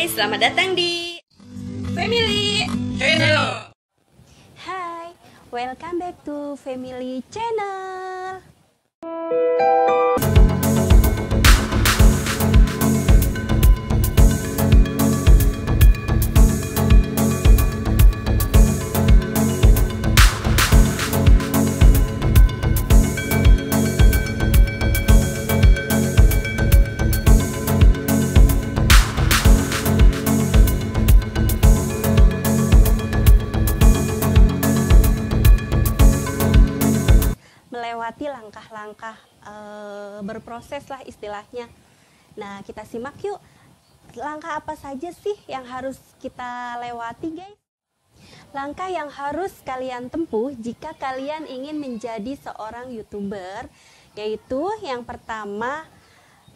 guys, selamat datang di Family Channel. Hai, welcome back to Family Channel. Melewati langkah-langkah berproses lah istilahnya. Nah, kita simak yuk, langkah apa saja sih yang harus kita lewati, guys? Langkah yang harus kalian tempuh jika kalian ingin menjadi seorang YouTuber, yaitu yang pertama,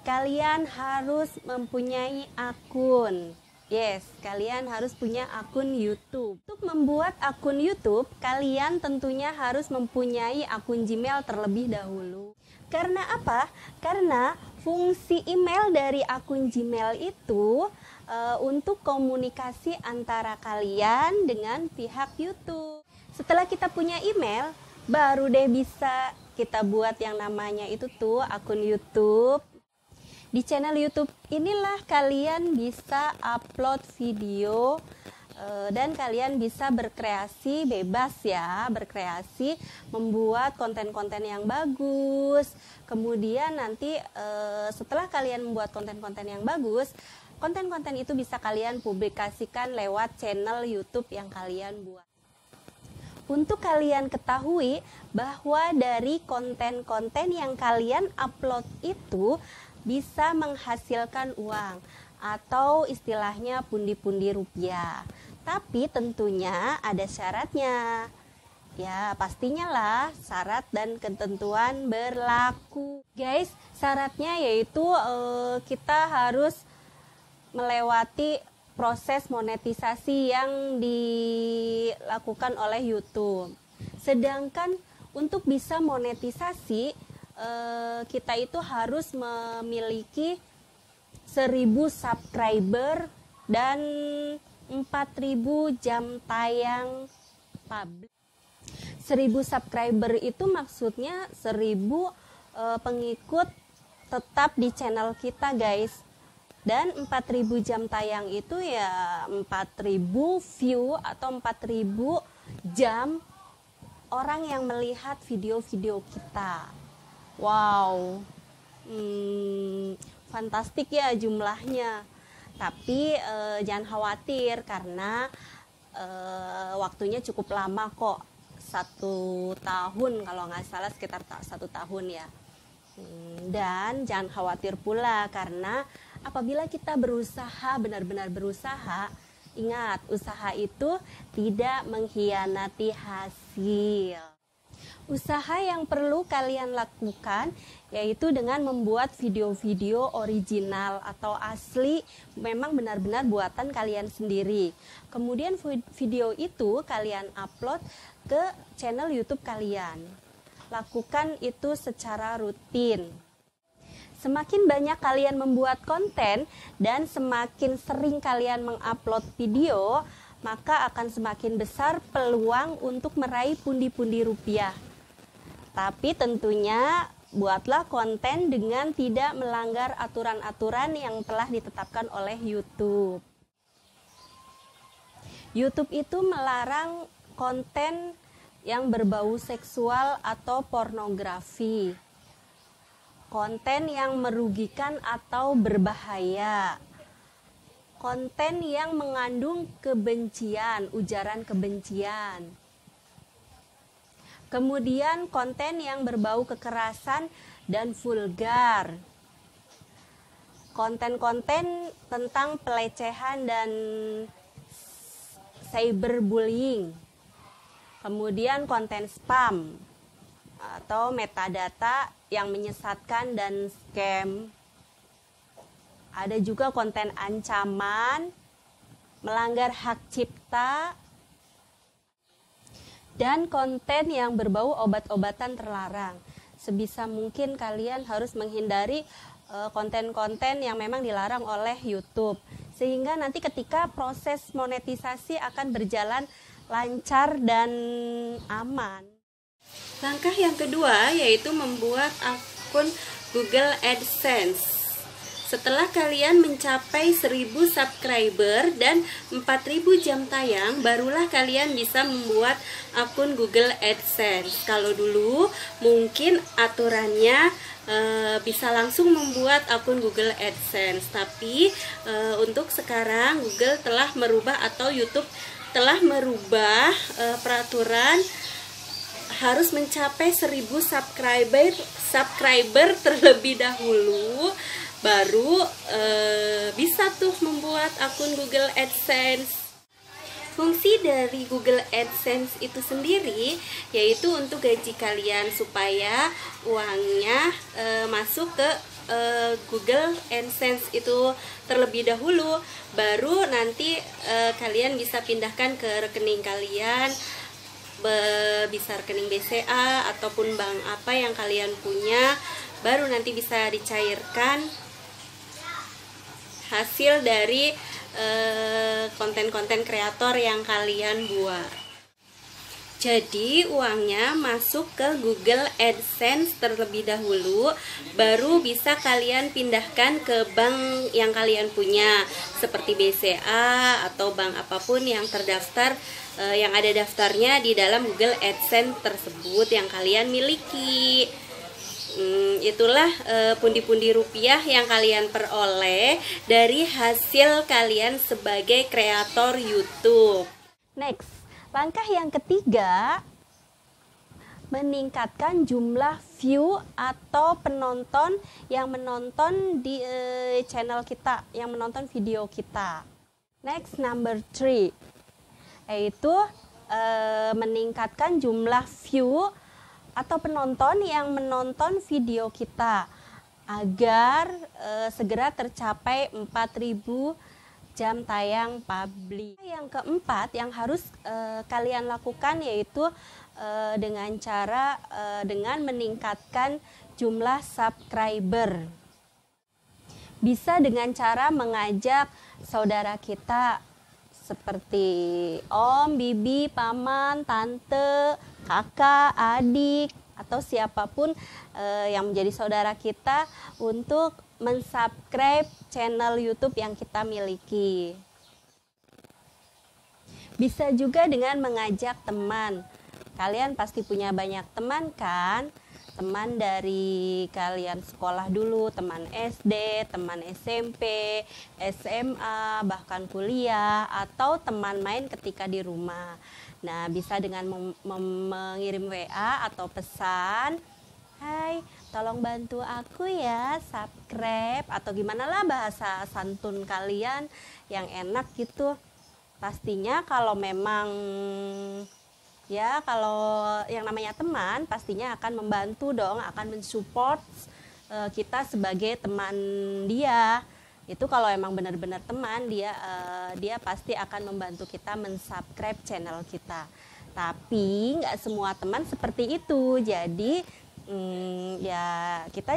kalian harus mempunyai akun. Yes, kalian harus punya akun YouTube. Untuk membuat akun YouTube, kalian tentunya harus mempunyai akun Gmail terlebih dahulu. Karena apa? Karena fungsi email dari akun Gmail itu untuk komunikasi antara kalian dengan pihak YouTube. Setelah kita punya email, baru deh bisa kita buat yang namanya itu tuh akun YouTube. Di channel YouTube inilah kalian bisa upload video dan kalian bisa berkreasi bebas ya, berkreasi, membuat konten-konten yang bagus. Kemudian nanti setelah kalian membuat konten-konten yang bagus, konten-konten itu bisa kalian publikasikan lewat channel YouTube yang kalian buat. Untuk kalian ketahui bahwa dari konten-konten yang kalian upload itu bisa menghasilkan uang atau istilahnya pundi-pundi rupiah. Tapi tentunya ada syaratnya. Ya, pastinya lah syarat dan ketentuan berlaku. Guys, syaratnya yaitu kita harus melewati proses monetisasi yang dilakukan oleh YouTube. Sedangkan untuk bisa monetisasi, kita itu harus memiliki 1000 subscriber dan 4000 jam tayang publik. 1000 subscriber itu maksudnya 1000 pengikut tetap di channel kita, guys. Dan 4000 jam tayang itu ya 4000 view atau 4000 jam orang yang melihat video-video kita. Wow, fantastik ya jumlahnya. Tapi jangan khawatir karena waktunya cukup lama kok, 1 tahun kalau nggak salah, sekitar 1 tahun ya. Dan jangan khawatir pula karena apabila kita berusaha, benar-benar berusaha, ingat, usaha itu tidak mengkhianati hasil. Usaha yang perlu kalian lakukan yaitu dengan membuat video-video original atau asli, memang benar-benar buatan kalian sendiri. Kemudian video itu kalian upload ke channel YouTube kalian. Lakukan itu secara rutin. Semakin banyak kalian membuat konten dan semakin sering kalian mengupload video, maka akan semakin besar peluang untuk meraih pundi-pundi rupiah. Tapi tentunya buatlah konten dengan tidak melanggar aturan-aturan yang telah ditetapkan oleh YouTube. YouTube itu melarang konten yang berbau seksual atau pornografi, konten yang merugikan atau berbahaya, konten yang mengandung kebencian, ujaran kebencian. Kemudian konten yang berbau kekerasan dan vulgar. Konten-konten tentang pelecehan dan cyberbullying. Kemudian konten spam atau metadata yang menyesatkan dan scam. Ada juga konten ancaman, melanggar hak cipta, dan konten yang berbau obat-obatan terlarang. Sebisa mungkin kalian harus menghindari konten-konten yang memang dilarang oleh YouTube. sehingga nanti ketika proses monetisasi akan berjalan lancar dan aman. Langkah yang kedua yaitu membuat akun Google AdSense. Setelah kalian mencapai 1000 subscriber dan 4000 jam tayang, barulah kalian bisa membuat akun Google AdSense. Kalau dulu mungkin aturannya bisa langsung membuat akun Google AdSense, tapi untuk sekarang Google telah merubah atau YouTube telah merubah peraturan harus mencapai 1000 subscriber terlebih dahulu, baru bisa tuh membuat akun Google AdSense. Fungsi dari Google AdSense itu sendiri yaitu untuk gaji kalian, supaya uangnya masuk ke Google AdSense itu terlebih dahulu, baru nanti kalian bisa pindahkan ke rekening kalian, bisa rekening BCA ataupun bank apa yang kalian punya, baru nanti bisa dicairkan hasil dari konten-konten kreator yang kalian buat. Jadi uangnya masuk ke Google AdSense terlebih dahulu, baru bisa kalian pindahkan ke bank yang kalian punya, seperti BCA atau bank apapun yang terdaftar, yang ada daftarnya di dalam Google AdSense tersebut yang kalian miliki. Itulah pundi-pundi rupiah yang kalian peroleh dari hasil kalian sebagai kreator YouTube. Next, langkah yang ketiga, meningkatkan jumlah view atau penonton yang menonton di channel kita, yang menonton video kita. Next, number 3, yaitu meningkatkan jumlah view atau penonton yang menonton video kita agar segera tercapai 4000 jam tayang publik. Yang keempat yang harus kalian lakukan yaitu dengan meningkatkan jumlah subscriber. Bisa dengan cara mengajak saudara kita seperti om, bibi, paman, tante, kakak, adik, atau siapapun yang menjadi saudara kita untuk mensubscribe channel YouTube yang kita miliki. Bisa juga dengan mengajak teman. Kalian pasti punya banyak teman kan? Teman dari kalian sekolah dulu, teman SD, teman SMP, SMA, bahkan kuliah, atau teman main ketika di rumah. Nah, bisa dengan mengirim WA atau pesan, "Hai, tolong bantu aku ya, subscribe," atau gimana lah bahasa santun kalian yang enak gitu. Pastinya kalau memang kalau yang namanya teman, pastinya akan membantu dong, akan mensupport kita sebagai teman dia. Itu kalau emang benar-benar teman, dia pasti akan membantu kita mensubscribe channel kita. Tapi nggak semua teman seperti itu, jadi kita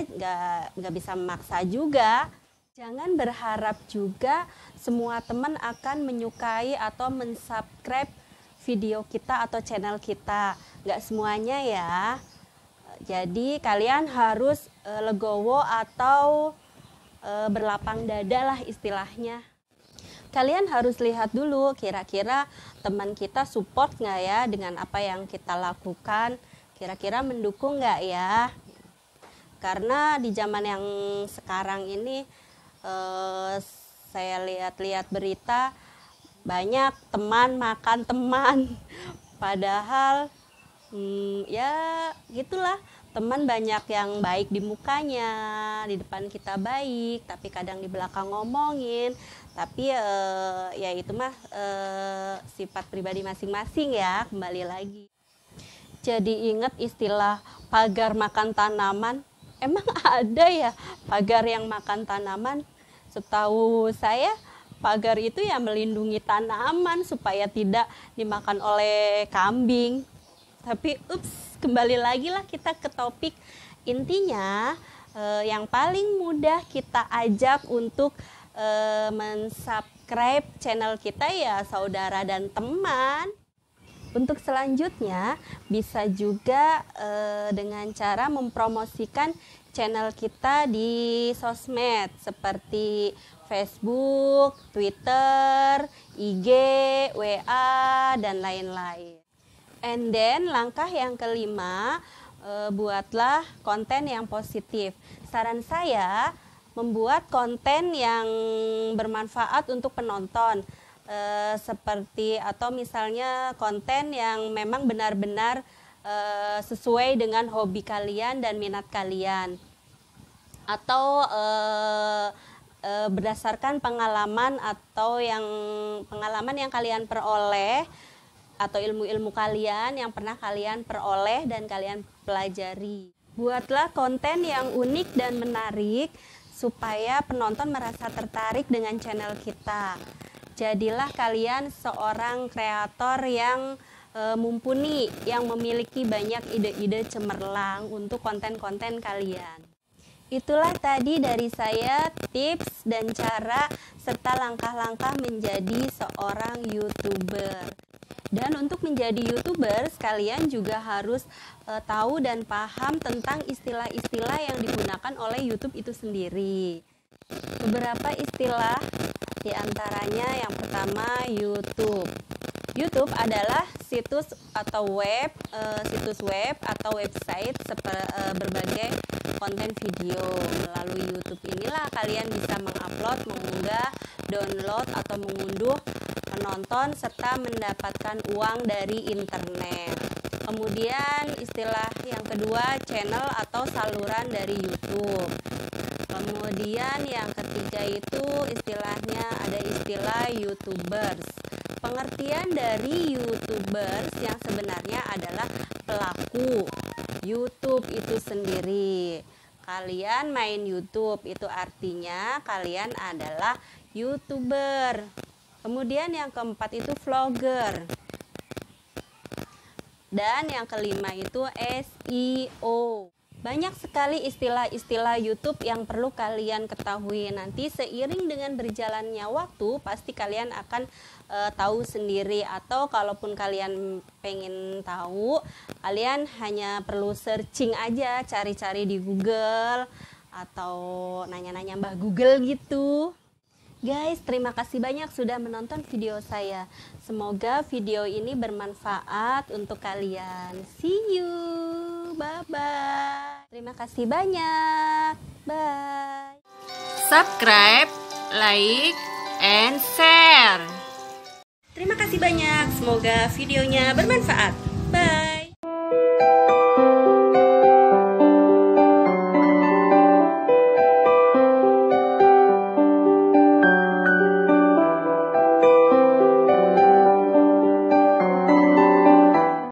nggak bisa memaksa juga. Jangan berharap juga semua teman akan menyukai atau mensubscribe video kita atau channel kita, nggak semuanya ya. Jadi kalian harus legowo atau berlapang dada lah istilahnya. Kalian harus lihat dulu kira-kira teman kita support nggak ya dengan apa yang kita lakukan, kira-kira mendukung nggak ya. Karena di zaman yang sekarang ini saya lihat-lihat berita, banyak teman makan teman, padahal ya gitulah, teman banyak yang baik di mukanya, di depan kita baik, tapi kadang di belakang ngomongin. Tapi ya itu mah sifat pribadi masing-masing ya, kembali lagi. Jadi ingat istilah pagar makan tanaman, emang ada ya pagar yang makan tanaman? Setahu saya pagar itu ya melindungi tanaman supaya tidak dimakan oleh kambing. Tapi kembali lagi lah kita ke topik. Intinya yang paling mudah kita ajak untuk mensubscribe channel kita ya saudara dan teman. Untuk selanjutnya bisa juga dengan cara mempromosikan channel kita di sosmed seperti Facebook, Twitter, IG, WA, dan lain-lain. And then langkah yang kelima, buatlah konten yang positif. Saran saya membuat konten yang bermanfaat untuk penonton. Seperti atau misalnya konten yang memang benar-benar sesuai dengan hobi kalian dan minat kalian, atau berdasarkan pengalaman atau pengalaman yang kalian peroleh atau ilmu-ilmu kalian yang pernah kalian peroleh dan kalian pelajari. Buatlah konten yang unik dan menarik supaya penonton merasa tertarik dengan channel kita. Jadilah kalian seorang kreator yang mumpuni, yang memiliki banyak ide-ide cemerlang untuk konten-konten kalian. Itulah tadi dari saya tips dan cara serta langkah-langkah menjadi seorang YouTuber. Dan untuk menjadi YouTuber, kalian juga harus tahu dan paham tentang istilah-istilah yang digunakan oleh YouTube itu sendiri. Beberapa istilah diantaranya yang pertama YouTube. YouTube adalah situs web atau website berbagai konten video. Melalui YouTube inilah kalian bisa mengupload, mengunggah, download atau mengunduh penonton serta mendapatkan uang dari internet. Kemudian istilah yang kedua, channel atau saluran dari YouTube. Kemudian yang ketiga itu istilahnya ada istilah YouTubers. Pengertian dari YouTubers yang sebenarnya adalah pelaku YouTube itu sendiri. Kalian main YouTube itu artinya kalian adalah YouTuber. Kemudian yang keempat itu vlogger. Dan yang kelima itu SEO. Banyak sekali istilah-istilah YouTube yang perlu kalian ketahui. Nanti seiring dengan berjalannya waktu pasti kalian akan tahu sendiri, atau kalaupun kalian pengen tahu, kalian hanya perlu searching aja, cari-cari di Google atau nanya-nanya Mbah Google gitu. Guys, terima kasih banyak sudah menonton video saya. Semoga video ini bermanfaat untuk kalian. See you. Bye-bye. Terima kasih banyak. Bye. Subscribe, like, and share. Terima kasih banyak. Semoga videonya bermanfaat. Bye.